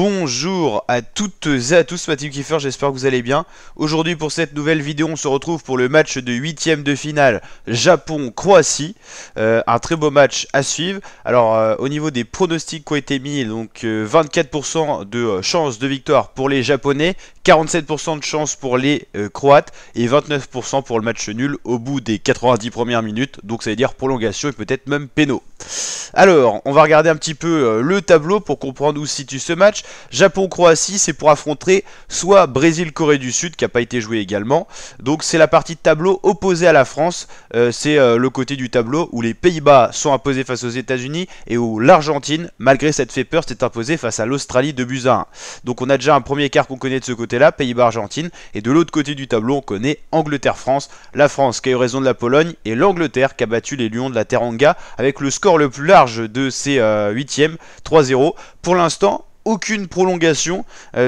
Bonjour à toutes et à tous, ma team Kiefer, j'espère que vous allez bien. Aujourd'hui pour cette nouvelle vidéo, on se retrouve pour le match de 8ème de finale Japon-Croatie. Un très beau match à suivre. Alors au niveau des pronostics qui ont été mis, donc 24% de chance de victoire pour les Japonais, 47% de chance pour les Croates et 29% pour le match nul au bout des 90 premières minutes. Donc ça veut dire prolongation et peut-être même péno. Alors, on va regarder un petit peu le tableau pour comprendre où se situe ce match. Japon-Croatie, c'est pour affronter soit Brésil-Corée du Sud, qui n'a pas été joué également. Donc c'est la partie de tableau opposée à la France. C'est le côté du tableau où les Pays-Bas sont imposés face aux États-Unis et où l'Argentine, malgré cette fait peur, s'est imposée face à l'Australie de buts à 1. Donc on a déjà un premier quart qu'on connaît de ce côté-là, Pays-Bas-Argentine. Et de l'autre côté du tableau, on connaît Angleterre-France. La France qui a eu raison de la Pologne et l'Angleterre qui a battu les Lions de la Teranga avec le score le plus large de ces huitièmes, 3-0. Pour l'instant, aucune prolongation,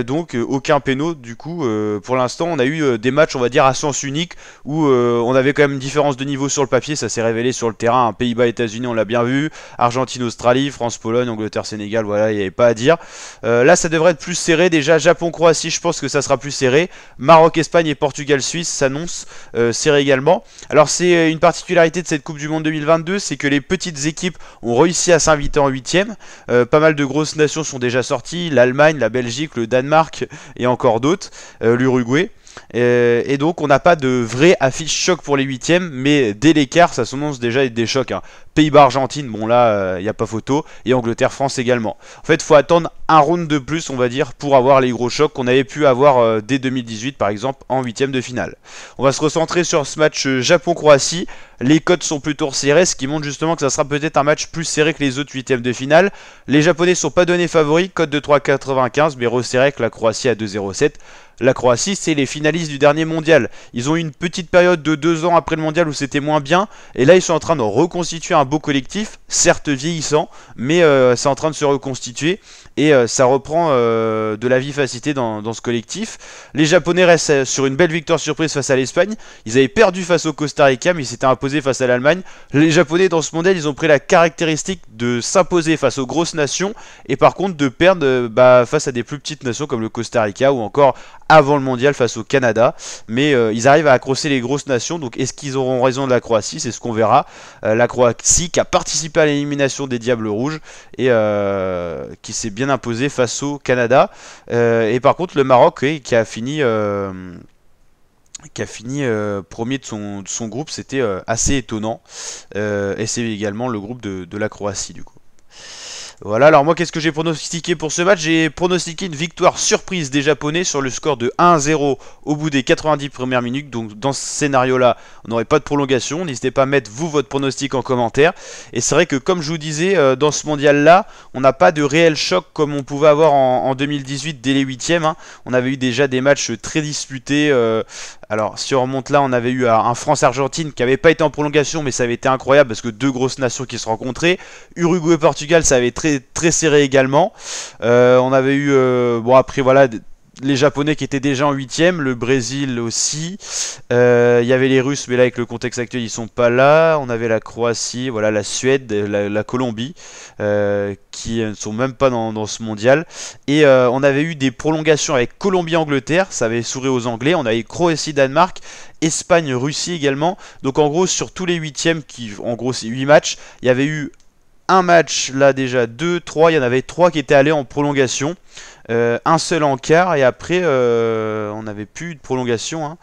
donc aucun péno. Du coup, pour l'instant, on a eu des matchs, on va dire, à sens unique, où on avait quand même une différence de niveau sur le papier, ça s'est révélé sur le terrain. Pays-Bas, États-Unis, on l'a bien vu, Argentine, Australie, France, Pologne, Angleterre, Sénégal, voilà, il n'y avait pas à dire. Là, ça devrait être plus serré. Déjà, Japon, Croatie, je pense que ça sera plus serré. Maroc, Espagne et Portugal, Suisse s'annoncent serré également. Alors, c'est une particularité de cette Coupe du Monde 2022, c'est que les petites équipes ont réussi à s'inviter en huitième. Pas mal de grosses nations sont déjà sorties. L'Allemagne, la Belgique, le Danemark et encore d'autres, l'Uruguay. Et donc on n'a pas de vraie affiche choc pour les huitièmes, mais dès l'écart ça s'annonce déjà être des chocs. Pays-Bas-Argentine, bon là il n'y a pas photo, et Angleterre-France également. En fait il faut attendre un round de plus, on va dire, pour avoir les gros chocs qu'on avait pu avoir dès 2018 par exemple en huitième de finale. On va se recentrer sur ce match Japon-Croatie. Les cotes sont plutôt resserrées, ce qui montre justement que ça sera peut-être un match plus serré que les autres huitièmes de finale. Les Japonais ne sont pas donnés favoris, cote de 3,95, mais resserré avec la Croatie à 2,07. La Croatie, c'est les finalistes du dernier mondial. Ils ont eu une petite période de 2 ans après le mondial où c'était moins bien. Et là, ils sont en train de reconstituer un beau collectif, certes vieillissant, mais c'est en train de se reconstituer. Et ça reprend de la vivacité dans ce collectif. Les Japonais restent sur une belle victoire surprise face à l'Espagne. Ils avaient perdu face au Costa Rica, mais ils s'étaient imposés face à l'Allemagne. Les Japonais, dans ce mondial, ils ont pris la caractéristique de s'imposer face aux grosses nations. Et par contre, de perdre face à des plus petites nations comme le Costa Rica ou encore avant le mondial face au Canada, mais ils arrivent à accrocher les grosses nations. Donc est-ce qu'ils auront raison de la Croatie? C'est ce qu'on verra. La Croatie qui a participé à l'élimination des Diables Rouges et qui s'est bien imposé face au Canada. Et par contre le Maroc qui a fini premier de son groupe, c'était assez étonnant. Et c'est également le groupe de la Croatie du coup. Voilà, alors moi qu'est-ce que j'ai pronostiqué pour ce match? J'ai pronostiqué une victoire surprise des Japonais sur le score de 1-0 au bout des 90 premières minutes. Donc dans ce scénario-là, on n'aurait pas de prolongation. N'hésitez pas à mettre vous votre pronostic en commentaire. Et c'est vrai que comme je vous disais, dans ce mondial-là, on n'a pas de réel choc comme on pouvait avoir en 2018 dès les huitièmes. On avait eu déjà des matchs très disputés. Alors si on remonte là, on avait eu un France-Argentine qui n'avait pas été en prolongation, mais ça avait été incroyable parce que deux grosses nations qui se rencontraient. Uruguay-Portugal, ça avait été très serré également. On avait eu, bon après voilà, les Japonais qui étaient déjà en huitième, le Brésil aussi. Il y avait les Russes, mais là avec le contexte actuel ils sont pas là. On avait la Croatie, voilà, la Suède, la Colombie, qui ne sont même pas dans ce mondial. Et on avait eu des prolongations avec Colombie-Angleterre, ça avait souri aux Anglais. On avait Croatie-Danemark, Espagne-Russie également. Donc en gros sur tous les huitièmes, qui en gros c'est 8 matchs, il y avait eu un match là déjà, 2, 3, il y en avait 3 qui étaient allés en prolongation, un seul en quart et après on n'avait plus de prolongation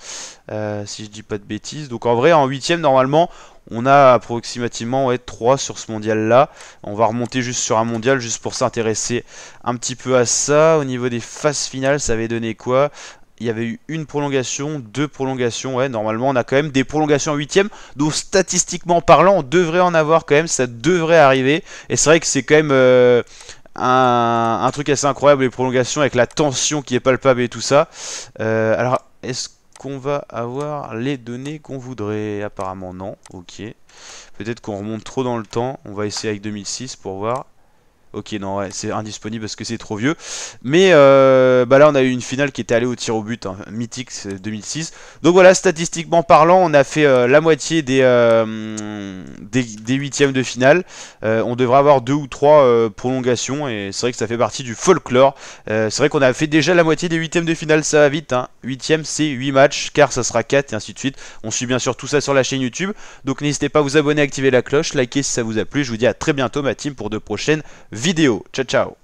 si je dis pas de bêtises. Donc en vrai en huitième normalement on a approximativement 3 sur ce mondial là. On va remonter juste sur un mondial juste pour s'intéresser un petit peu à ça. Au niveau des phases finales ça avait donné quoi? Il y avait eu une prolongation, 2 prolongations, ouais, normalement on a quand même des prolongations en huitième, donc statistiquement parlant on devrait en avoir quand même, ça devrait arriver, et c'est vrai que c'est quand même un truc assez incroyable les prolongations avec la tension qui est palpable et tout ça. Alors est-ce qu'on va avoir les données qu'on voudrait? Apparemment non, ok. Peut-être qu'on remonte trop dans le temps, on va essayer avec 2006 pour voir. Ok, non, ouais, c'est indisponible parce que c'est trop vieux. Mais bah là, on a eu une finale qui était allée au tir au but, hein, mythique, c'est 2006. Donc voilà, statistiquement parlant, on a fait la moitié des huitièmes de finale. On devrait avoir 2 ou 3 prolongations et c'est vrai que ça fait partie du folklore. C'est vrai qu'on a fait déjà la moitié des huitièmes de finale, ça va vite. Hein. Huitième, c'est 8 matchs, car ça sera 4 et ainsi de suite. On suit bien sûr tout ça sur la chaîne YouTube. Donc n'hésitez pas à vous abonner, activer la cloche, liker si ça vous a plu. Je vous dis à très bientôt ma team pour de prochaines vidéos. Ciao ciao.